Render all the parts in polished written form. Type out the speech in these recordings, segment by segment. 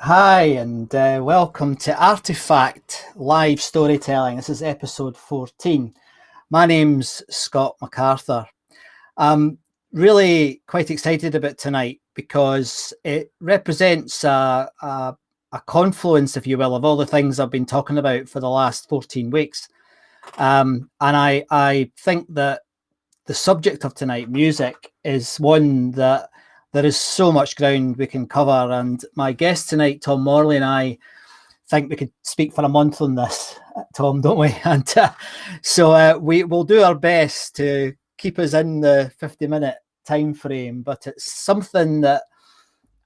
Hi, and welcome to Artefact Live Storytelling. This is episode 14. My name's Scott MacArthur. I'm really quite excited about tonight because it represents a confluence, if you will, of all the things I've been talking about for the last 14 weeks. And I think that the subject of tonight, music, is one that there is so much ground we can cover. And my guest tonight, Tom Morley, and I think we could speak for a month on this, Tom, don't we? And so we will do our best to keep us in the 50-minute time frame, but it's something that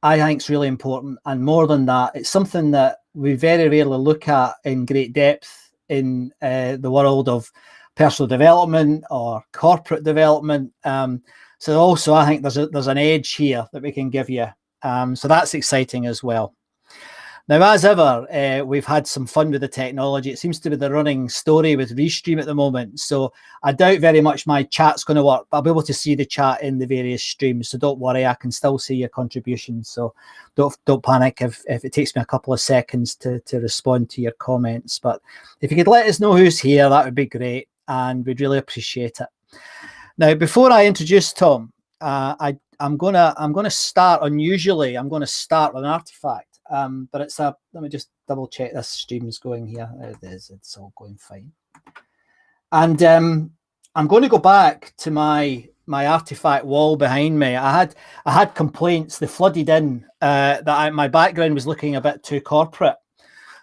I think is really important. And more than that, it's something that we very rarely look at in great depth in the world of personal development or corporate development. So also, I think there's an edge here that we can give you. So that's exciting as well. Now, as ever, we've had some fun with the technology. It seems to be the running story with Restream at the moment. So I doubt very much my chat's going to work, but I'll be able to see the chat in the various streams. So don't worry, I can still see your contributions. So don't panic if it takes me a couple of seconds to respond to your comments. But if you could let us know who's here, that would be great. And we'd really appreciate it. Now, before I introduce Tom, I'm gonna start unusually. I'm going to start with an artifact, but let me just double check this stream's going here. It is. It's all going fine. And I'm going to go back to my artifact wall behind me. I had complaints. They flooded in that my background was looking a bit too corporate,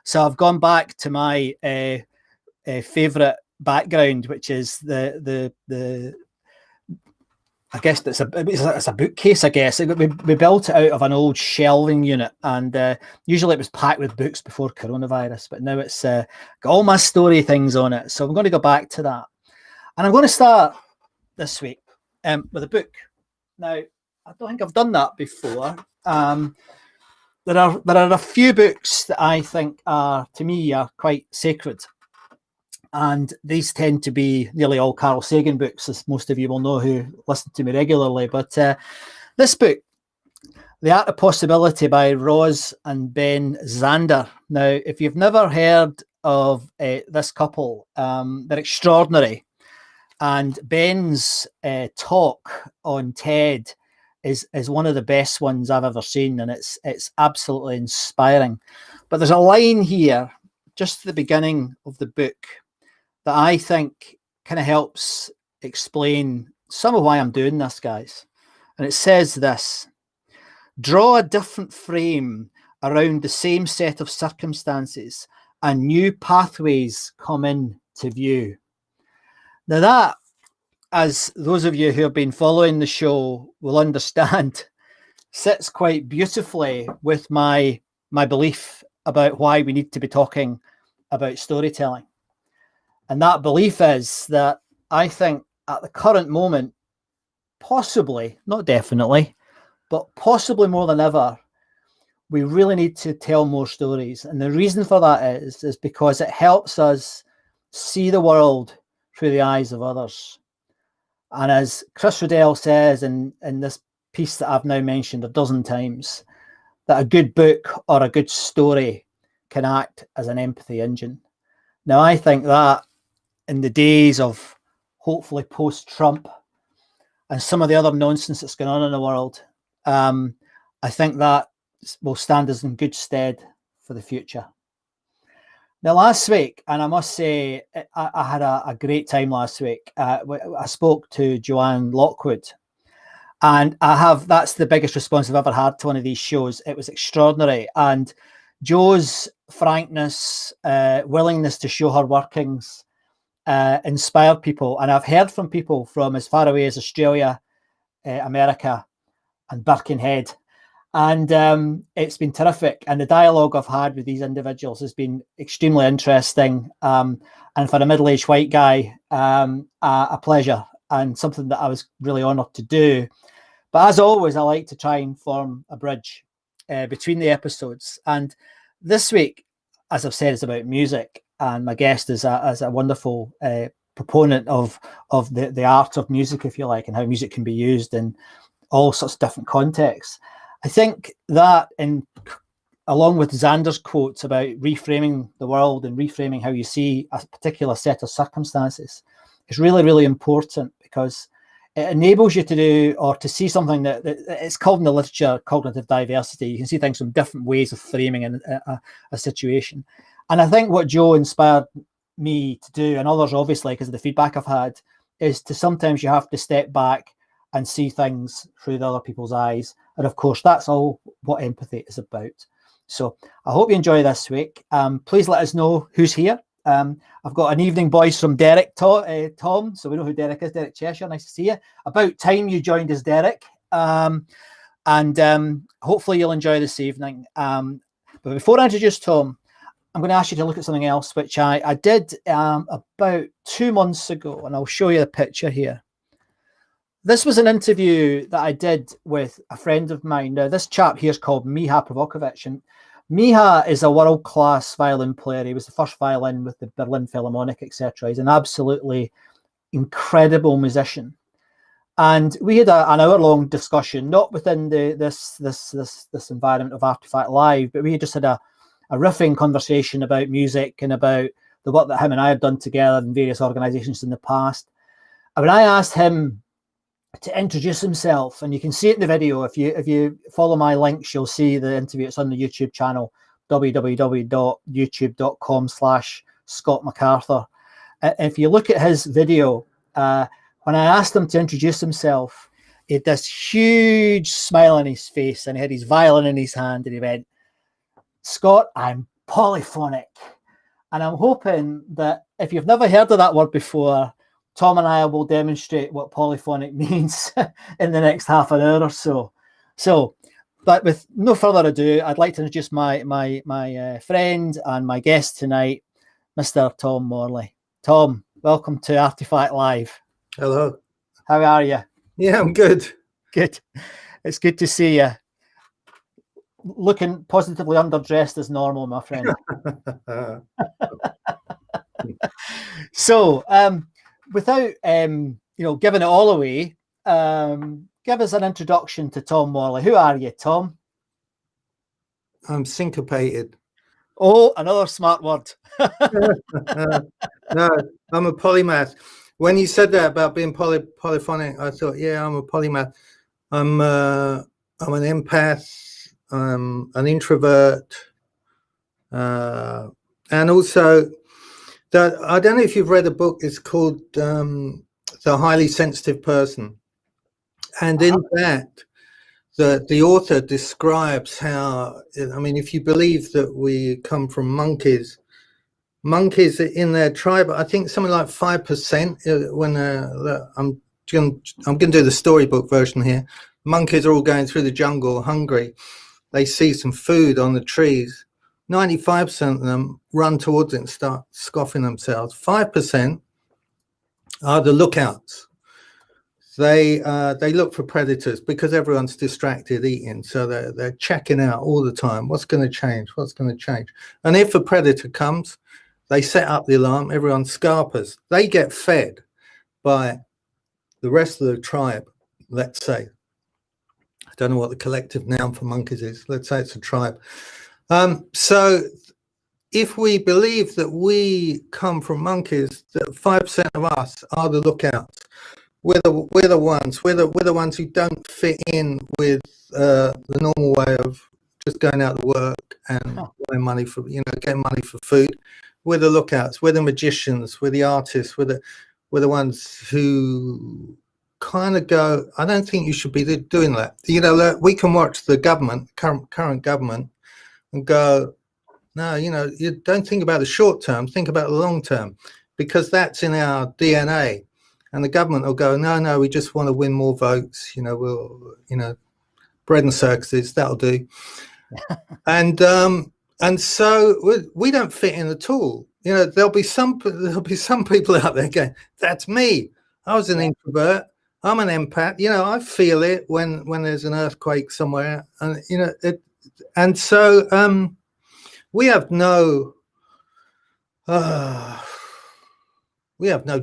so I've gone back to my favorite background, which is the I guess it's a bookcase. I guess we built it out of an old shelving unit, and usually it was packed with books before coronavirus, but now it's got all my story things on it. So I'm going to go back to that, and I'm going to start this week with a book. Now, I don't think I've done that before. There are a few books that I think are, to me, are quite sacred. And these tend to be nearly all Carl Sagan books, as most of you will know who listen to me regularly. But this book, The Art of Possibility by Roz and Ben Zander. Now, if you've never heard of this couple, they're extraordinary. And Ben's talk on TED is one of the best ones I've ever seen, and it's absolutely inspiring. But there's a line here, just at the beginning of the book, that I think kind of helps explain some of why I'm doing this, guys. And it says this: draw a different frame around the same set of circumstances and new pathways come in to view. Now that, as those of you who have been following the show will understand, sits quite beautifully with my belief about why we need to be talking about storytelling. And that belief is that I think at the current moment, possibly, not definitely, but possibly more than ever, we really need to tell more stories. And the reason for that is because it helps us see the world through the eyes of others. And as Chris Riddell says in this piece that I've now mentioned a dozen times, that a good book or a good story can act as an empathy engine. Now, I think that in the days of hopefully post-Trump and some of the other nonsense that's going on in the world, I think that will stand us in good stead for the future. Now, last week, and I must say, I had a great time last week. I spoke to Joanne Lockwood, and that's the biggest response I've ever had to one of these shows. It was extraordinary. And Jo's frankness, willingness to show her workings, inspired people. And I've heard from people from as far away as Australia, America, and Birkenhead. And it's been terrific. And the dialogue I've had with these individuals has been extremely interesting. And for a middle-aged white guy, a pleasure and something that I was really honoured to do. But as always, I like to try and form a bridge between the episodes. And this week, as I've said, is about music. And my guest is a wonderful proponent of the art of music, if you like, and how music can be used in all sorts of different contexts. I think that in along with Xander's quotes about reframing the world and reframing how you see a particular set of circumstances, is really, really important, because it enables you to do, or to see something that it's called in the literature cognitive diversity. You can see things from different ways of framing a situation. And I think what Joe inspired me to do, and others obviously because of the feedback I've had, is to sometimes you have to step back and see things through the other people's eyes. And of course, that's all what empathy is about. So I hope you enjoy this week. Please let us know who's here. I've got an evening voice from Derek, Tom. So we know who Derek is. Derek Cheshire, nice to see you. About time you joined us, Derek. And hopefully you'll enjoy this evening. But before I introduce Tom, I'm going to ask you to look at something else, which I did about 2 months ago, and I'll show you the picture here. This was an interview that I did with a friend of mine. Now, this chap here is called Miha Provokovic, and Miha is a world-class violin player. He was the first violin with the Berlin Philharmonic, etc. He's an absolutely incredible musician. And we had an hour-long discussion, not within this environment of Artefact Live, but we just had a riffing conversation about music and about the work that him and I had done together in various organizations in the past. And when I asked him to introduce himself, and you can see it in the video, if you follow my links, you'll see the interview. It's on the YouTube channel, www.youtube.com/Scott MacArthur. If you look at his video, when I asked him to introduce himself, he had this huge smile on his face, and he had his violin in his hand, and he went, "Scott, I'm polyphonic." And I'm hoping that if you've never heard of that word before, Tom and I will demonstrate what polyphonic means in the next half an hour or so. But with no further ado, I'd like to introduce my friend and my guest tonight, Mr. Tom Morley. Tom, welcome to Artefact Live. Hello. How are you? Yeah, I'm good. Good. It's good to see you. Looking positively underdressed as normal, my friend. So, without giving it all away, give us an introduction to Tom Morley. Who are you, Tom? I'm syncopated. Oh, another smart word. No, I'm a polymath. When you said that about being polyphonic, I thought, yeah, I'm a polymath. I'm an empath, an introvert, and also that I don't know if you've read a book. It's called The Highly Sensitive Person, and in that, the author describes how, I mean, if you believe that we come from monkeys in their tribe, I think something like 5%. When I'm going to do the storybook version here. Monkeys are all going through the jungle hungry. They see some food on the trees. 95% of them run towards it and start scoffing themselves. 5% are the lookouts. They look for predators because everyone's distracted eating, so they're checking out all the time. What's going to change? What's going to change? And if a predator comes, they set up the alarm. Everyone scarpers. They get fed by the rest of the tribe. Let's say, I don't know what the collective noun for monkeys is. Let's say it's a tribe. So if we believe that we come from monkeys, that 5% of us are the lookouts. We're the ones who don't fit in with the normal way of just going out to work and getting money for food. We're the lookouts. We're the magicians. We're the artists. We're the ones who kind of go, I don't think you should be doing that. We can watch the government, current government, and go, no, you don't think about the short term, think about the long term, because that's in our DNA. And the government will go, no, we just want to win more votes. Bread and circuses, that'll do. And so we don't fit in at all. There'll be some people out there going, that's me. I was an introvert. I'm an empath. I feel it when there's an earthquake somewhere, and so we have no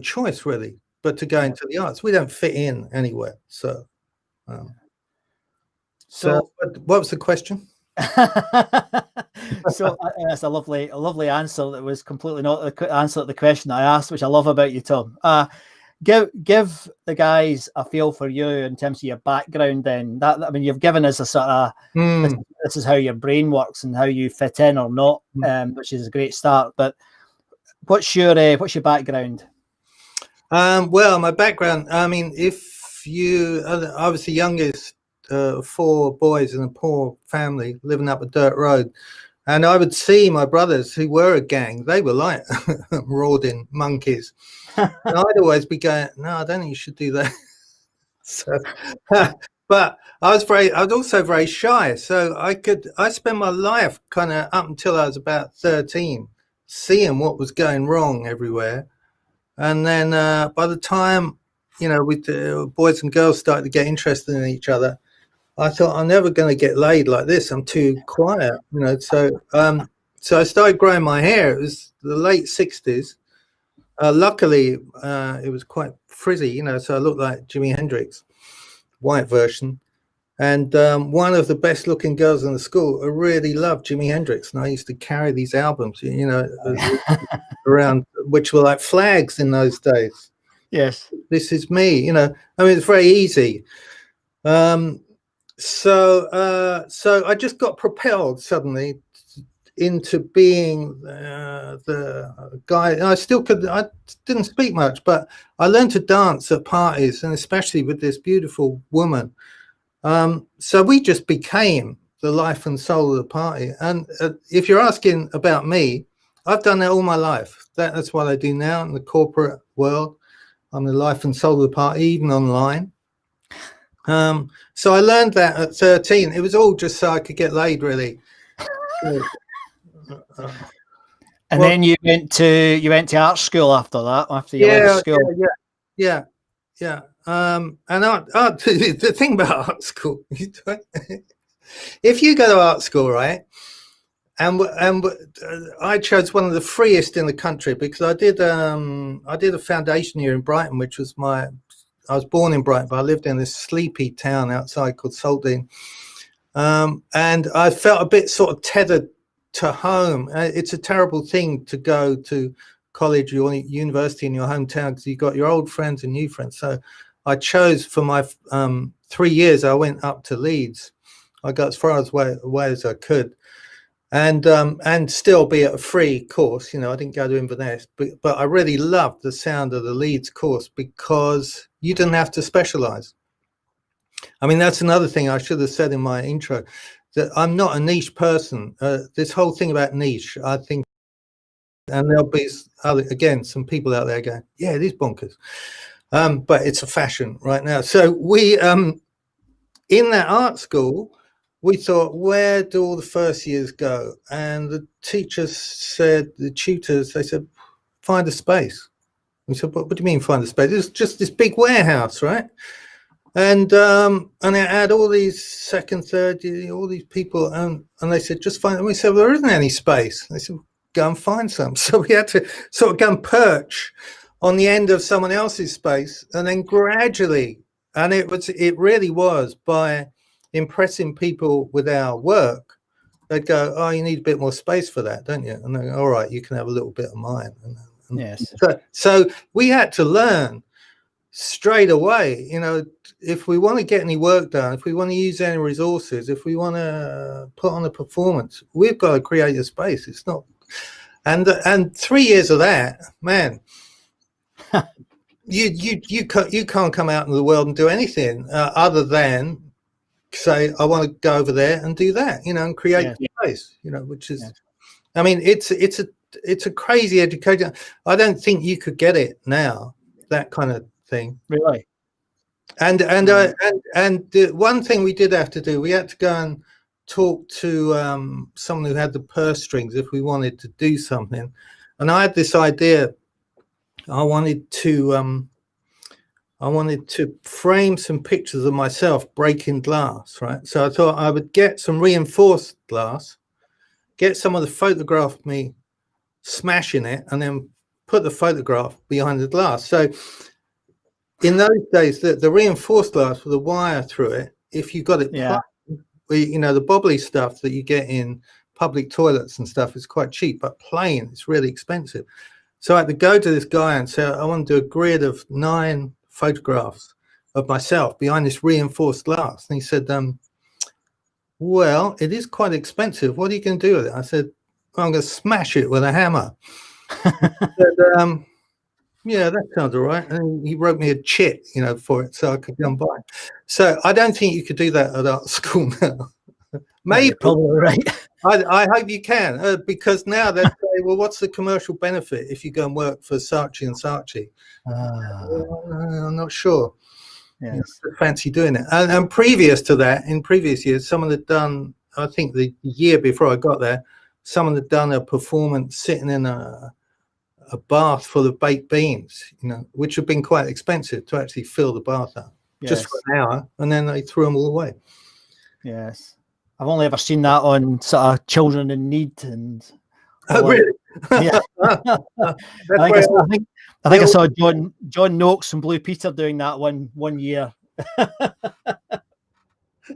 choice really but to go into the arts. We don't fit in anywhere. So what was the question? So that's a lovely answer. That was completely not the answer to the question I asked, which I love about you, Tom. Give the guys a feel for you in terms of your background. Then I mean, you've given us a sort of this is how your brain works and how you fit in or not, which is a great start. But what's your background? Well, my background. I mean, I was the youngest of 4 boys in a poor family living up a dirt road. And I would see my brothers who were a gang. They were like marauding monkeys. And I'd always be going, no, I don't think you should do that. So, but I was also very shy. So I spent my life kind of up until I was about 13, seeing what was going wrong everywhere. And then by the time, with the boys and girls started to get interested in each other, I thought, I'm never going to get laid like this. I'm too quiet, So I started growing my hair. It was the late 60s. Luckily, it was quite frizzy, so I looked like Jimi Hendrix, white version. And one of the best looking girls in the school really loved Jimi Hendrix. And I used to carry these albums, around, which were like flags in those days. Yes. This is me, I mean, it's very easy. So I just got propelled suddenly into being the guy. I didn't speak much, but I learned to dance at parties, and especially with this beautiful woman. So we just became the life and soul of the party. And if you're asking about me, I've done that all my life. That's what I do now in the corporate world. I'm the life and soul of the party, even online. So I learned that at 13. It was all just so I could get laid, really. And then you went to art school after that. After you left school. Yeah. And the thing about art school, if you go to art school, right? And I chose one of the freest in the country because I did a foundation year in Brighton, which was I was born in Brighton, but I lived in this sleepy town outside called Saltine. And I felt a bit sort of tethered to home. It's a terrible thing to go to college or university in your hometown because you've got your old friends and new friends. So I chose for my 3 years, I went up to Leeds. I got as far away as I could. And still be at a free course, I didn't go to Inverness, but I really loved the sound of the Leeds course because you didn't have to specialize. I mean, that's another thing I should have said in my intro, that I'm not a niche person. This whole thing about niche, I think, and there'll be some people out there going, yeah, it is bonkers. But it's a fashion right now. So we, in that art school, we thought, where do all the first years go? And the teachers said, the tutors, they said, find a space. We said, what do you mean find a space? It's just this big warehouse, right? And it had all these second, third, all these people, and they said, just find. And we said, well, there isn't any space. They said, go and find some. So we had to sort of go and perch on the end of someone else's space, and then gradually, and it really was by impressing people with our work, they'd go, oh, you need a bit more space for that, don't you? And they go, all right, you can have a little bit of mine. Yes. So we had to learn straight away, if we want to get any work done, if we want to use any resources, if we want to put on a performance, we've got to create a space. It's not, and 3 years of that, man. you can't come out in the world and do anything other than say, I want to go over there and do that, and create space, which is, I mean, it's a crazy education. I don't think you could get it now, that kind of thing. Really? And the one thing we did have to do, we had to go and talk to someone who had the purse strings if we wanted to do something. And I had this idea. I wanted to frame some pictures of myself breaking glass, right? So I thought I would get some reinforced glass, get someone to photograph me smashing it, and then put the photograph behind the glass. So in those days, the reinforced glass with a wire through it, if you got it plugged, the bobbly stuff that you get in public toilets and stuff is quite cheap, but playing it's really expensive. So I had to go to this guy and say, I want to do a grid of 9 photographs of myself behind this reinforced glass. And he said, well, it is quite expensive. What are you going to do with it? I said, well, I'm going to smash it with a hammer. He said, yeah, that sounds all right. And he wrote me a chit, for it so I could go and buy it. So I don't think you could do that at art school now. Maybe. No, probably right. I hope you can, because now they say, well, what's the commercial benefit if you go and work for Saatchi and Saatchi? I'm not sure. Yes. I fancy doing it. And previous to that, in previous years, someone had done, I think the year before I got there, someone had done a performance sitting in a bath full of baked beans, which had been quite expensive to actually fill the bath up, just for an hour, and then they threw them all away. Yes. I've only ever seen that on sort of children in need and. Really? Yeah. I think I saw John Noakes from Blue Peter doing that one year.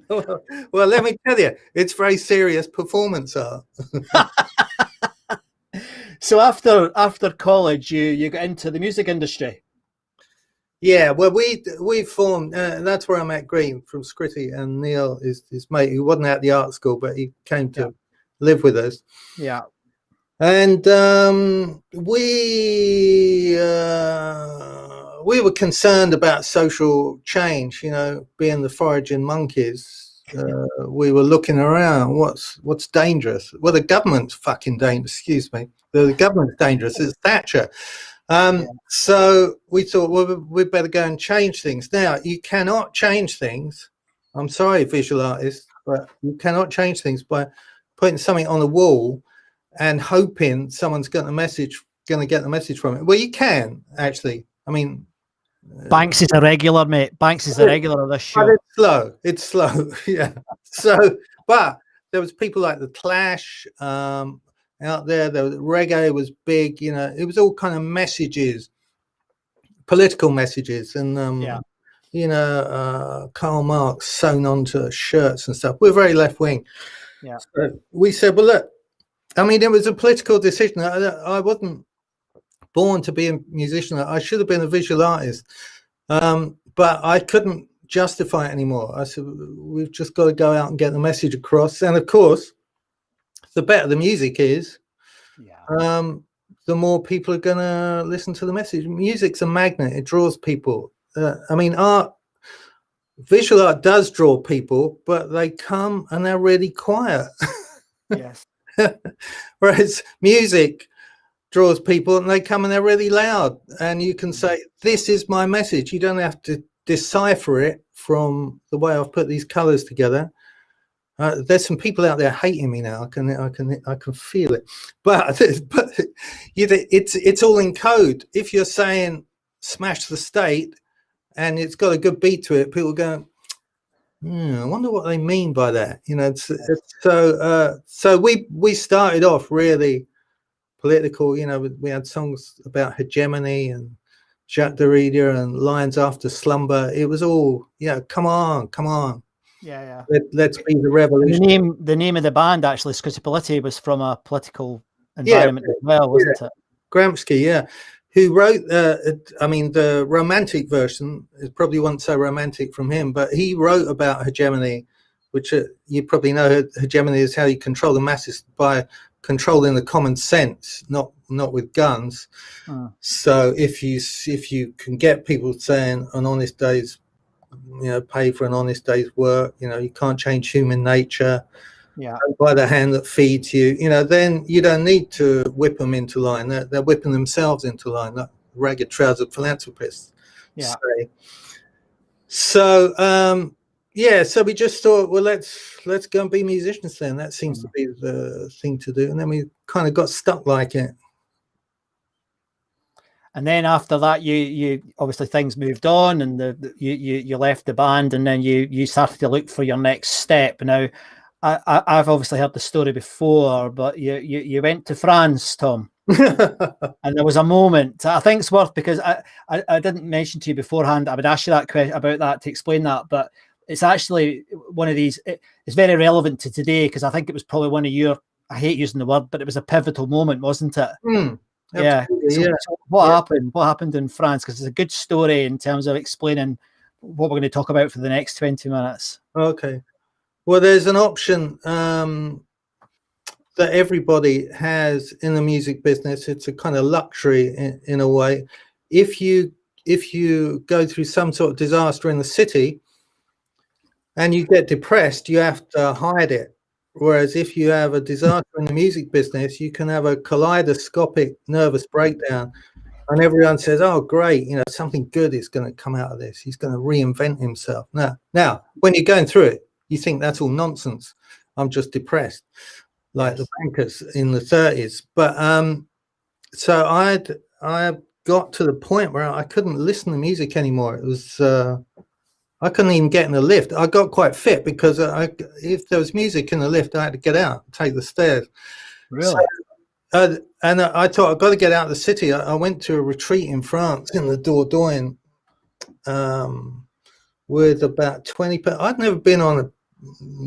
Well, let me tell you, it's very serious performance art. So after college, you got into the music industry. Yeah, well, we formed. That's where I met Green from Scritti, and Neil is his mate, who wasn't at the art school, but he came to live with us. Yeah, and we were concerned about social change. Being the foraging monkeys, we were looking around. What's dangerous? Well, the government's fucking dangerous. Excuse me, the government's dangerous. It's Thatcher. So we thought, well, we'd better go and change things. Now, you cannot change things. I'm sorry, visual artists, but you cannot change things by putting something on the wall and hoping someone's going to get the message from it. Well, you can, actually. I mean, Banks is a regular, mate. Banks is a regular of this show. It's slow. Yeah. So, but there was people like the Clash, out there. Reggae was big, it was all kind of messages, political messages, and Karl Marx sewn onto shirts and stuff. We're very left wing. Yeah. So we said, well, look, I mean, it was a political decision. I wasn't born to be a musician. I should have been a visual artist, but I couldn't justify it anymore. I said, we've just got to go out and get the message across. And of course, the better the music is, the more people are going to listen to the message. Music's a magnet. It draws people. I mean, visual art does draw people, but they come and they're really quiet. Yes. Whereas music draws people and they come and they're really loud. And you can say, this is my message. You don't have to decipher it from the way I've put these colors together. There's some people out there hating me now. I can feel it, but it's all in code. If you're saying smash the state and it's got a good beat to it, people go, I wonder what they mean by that. So we started off really political. We had songs about hegemony and Jacques Derrida and Lions After Slumber. It was all, come on. Yeah. Let's be the revolution. The name of the band, actually, Scritti Politti, was from a political environment as well, wasn't it? Gramsci, who wrote, the romantic version is probably wasn't so romantic from him, but he wrote about hegemony, which you probably know hegemony is how you control the masses by controlling the common sense, not with guns. So if you can get people saying an honest day's, pay for an honest day's work, you can't change human nature, by the hand that feeds you, then you don't need to whip them into line. They're whipping themselves into line, like ragged trousered philanthropists say. So so we just thought, well, let's go and be musicians then. That seems to be the thing to do. And then we kind of got stuck like it. And then after that, you obviously things moved on, and you left the band, and then you started to look for your next step. Now, I've obviously heard the story before, but you went to France, Tom, and there was a moment. I think it's worth, because I didn't mention to you beforehand. I would ask you that question about that to explain that, but it's actually one of these. It's very relevant to today, because I think it was probably one of your I hate using the word, but it was a pivotal moment, wasn't it? Yeah. Absolutely, So what happened? What happened in France? Because it's a good story in terms of explaining what we're going to talk about for the next 20 minutes. Okay. Well, there's an option that everybody has in the music business. It's a kind of luxury in a way. If you go through some sort of disaster in the city and you get depressed, you have to hide it. Whereas if you have a disaster in the music business, you can have a kaleidoscopic nervous breakdown, and everyone says, "Oh, great! You know, something good is going to come out of this. He's going to reinvent himself." Now, when you're going through it, you think that's all nonsense. I'm just depressed, like the bankers in the 30s. But so I got to the point where I couldn't listen to music anymore. It was I couldn't even get in the lift. I got quite fit because if there was music in the lift, I had to get out and take the stairs. Really? So, and I thought, I've got to get out of the city. I went to a retreat in France in the Dordogne with about 20 people. I'd never been on a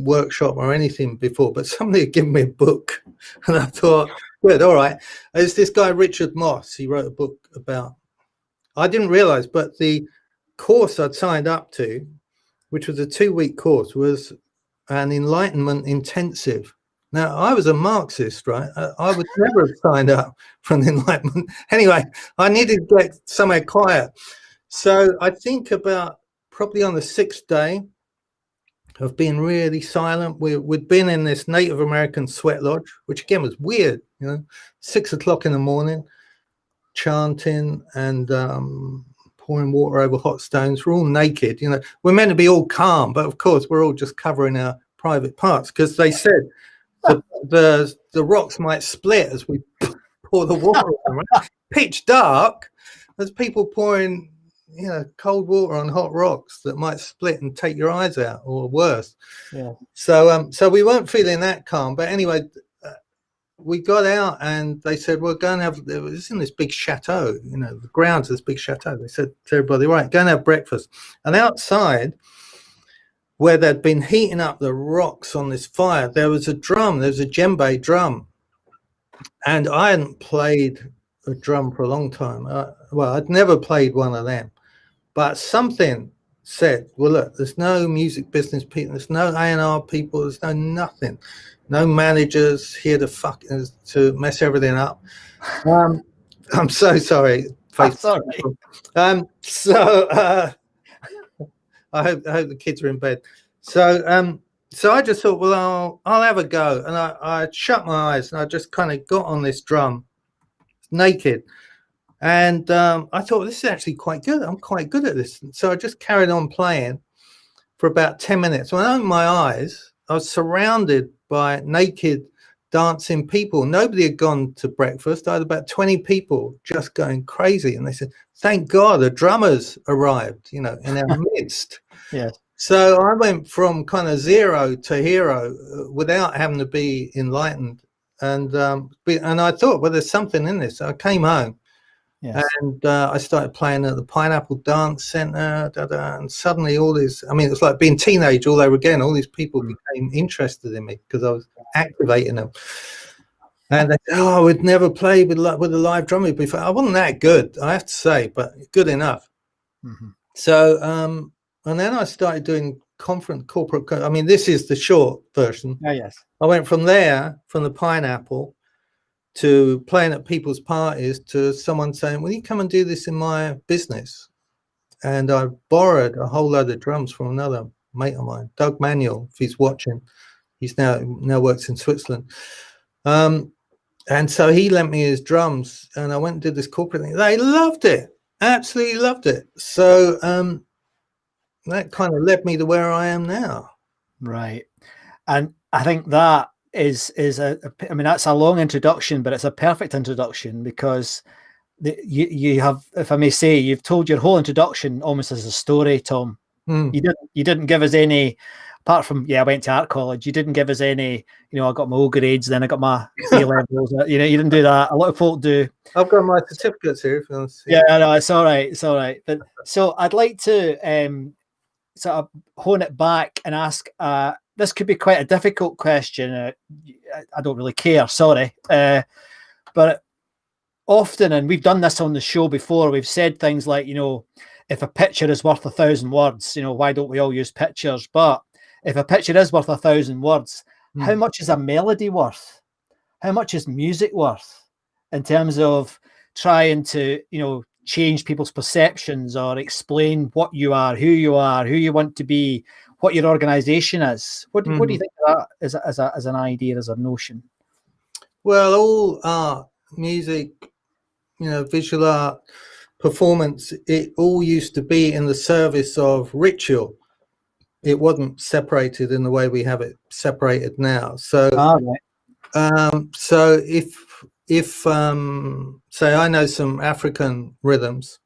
workshop or anything before, but somebody had given me a book. And I thought, good, all right. There's this guy, Richard Moss. He wrote a book about, I didn't realize, but the course I'd signed up to, which was a 2-week course, was an Enlightenment intensive. Now, I was a Marxist, right? I would never have signed up for an Enlightenment. Anyway, I needed to get somewhere quiet. So I think about probably on the 6th day of being really silent, we'd been in this Native American sweat lodge, which again was weird, 6 o'clock in the morning, chanting and pouring water over hot stones. We're all naked, we're meant to be all calm, but of course we're all just covering our private parts because they said the rocks might split as we pour the water on, right? Pitch dark, there's people pouring cold water on hot rocks that might split and take your eyes out or worse. So we weren't feeling that calm, but anyway, we got out and they said, we're going to have, it was in this big chateau, the grounds of this big chateau. They said to everybody, right, go and have breakfast. And outside, where they'd been heating up the rocks on this fire, there was a drum, there was a djembe drum. And I hadn't played a drum for a long time. I'd never played one of them. But something said, well, look, there's no music business people, there's no A&R people, there's no nothing. No managers here to mess everything up. I'm so sorry. Sorry. I hope the kids are in bed. So I just thought, well, I'll have a go. And I shut my eyes and I just kind of got on this drum naked. And I thought, this is actually quite good. I'm quite good at this. So I just carried on playing for about 10 minutes. When I opened my eyes, I was surrounded by naked dancing people. Nobody had gone to breakfast. I had about 20 people just going crazy. And they said, thank God a drummer's arrived, in our midst. Yeah. So I went from kind of zero to hero without having to be enlightened. And I thought, well, there's something in this. So I came home. Yes. And I started playing at the Pineapple Dance Centre, and suddenly all these, it was like being teenage all over again. All these people became interested in me because I was activating them. And they said, I would never play with a live drummer before. I wasn't that good, I have to say, but good enough. Mm-hmm. So, and then I started doing corporate. This is the short version. Oh, yes. I went from the Pineapple, to playing at people's parties, to someone saying, will you come and do this in my business? And I borrowed a whole load of drums from another mate of mine, Doug Manuel, if he's watching. He's now works in Switzerland. And so he lent me his drums and I went and did this corporate thing. They loved it, absolutely loved it. So that kind of led me to where I am now. Right. And I think that is that's a long introduction, but it's a perfect introduction because you have, if I may say, you've told your whole introduction almost as a story, Tom. You didn't give us any, apart from I went to art college, you didn't give us any, I got my O grades, then I got my A levels. You didn't do that. A lot of folk do. I've got my certificates here if you want to see. Yeah, no, it's all right. But so I'd like to sort of hone it back and ask, this could be quite a difficult question. I don't really care. Sorry, but often, and we've done this on the show before, we've said things like, if a picture is worth 1,000 words, why don't we all use pictures? But if a picture is worth 1,000 words, how much is a melody worth? How much is music worth in terms of trying to, change people's perceptions or explain what you are, who you want to be, what your organization is? What do you think of that as an idea, as a notion? Well, all art, music, visual art, performance, it all used to be in the service of ritual. It wasn't separated in the way we have it separated now. So, so if say I know some African rhythms,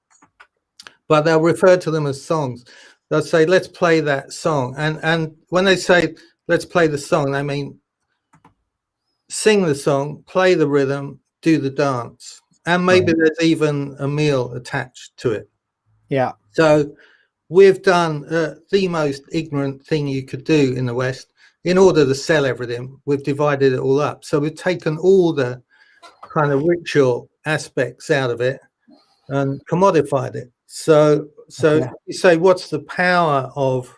but they'll refer to them as songs. They'll say, let's play that song. And when they say, let's play the song, they mean sing the song, play the rhythm, do the dance. And maybe there's even a meal attached to it. Yeah. So we've done the most ignorant thing you could do in the West. In order to sell everything, we've divided it all up. So we've taken all the kind of ritual aspects out of it and commodified it. So you say, what's the power of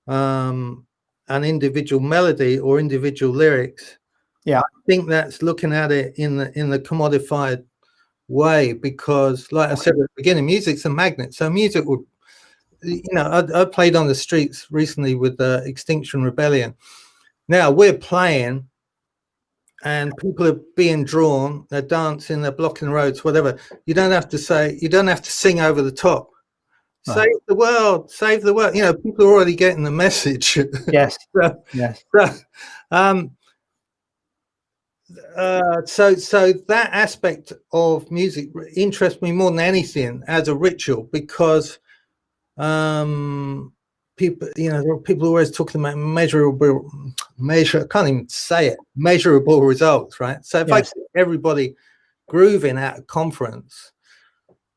an individual melody or individual lyrics? Yeah, I think that's looking at it in the commodified way, because, like I said at the beginning, music's a magnet. So music would, I played on the streets recently with the Extinction Rebellion. Now we're playing, and people are being drawn. They're dancing. They're blocking the roads. Whatever. You don't have to sing over the top. Right. Save the world. Save the world. People are already getting the message. Yes. Yes. So that aspect of music interests me more than anything as a ritual, because people, people are always talking about measurable results, right? So if I get everybody grooving at a conference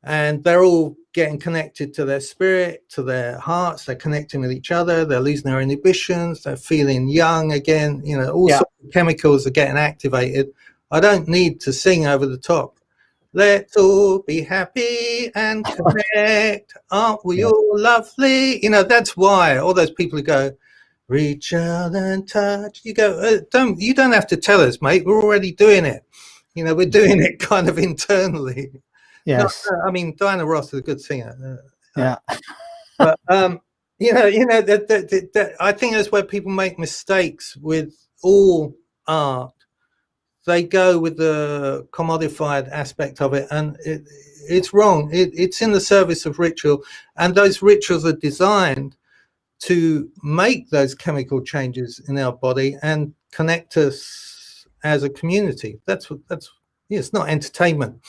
and they're all getting connected to their spirit, to their hearts, they're connecting with each other, they're losing their inhibitions, they're feeling young again, all sorts of chemicals are getting activated. I don't need to sing over the top. Let's all be happy and connect. Aren't we all lovely? That's why all those people who go, reach out and touch. You go, you don't have to tell us, mate. We're already doing it. We're doing it kind of internally. Yes. No, I mean, Diana Ross is a good singer. But I think that's where people make mistakes with all art. They go with the commodified aspect of it, and it's wrong. It's in the service of ritual, and those rituals are designed to make those chemical changes in our body and connect us as a community. It's not entertainment.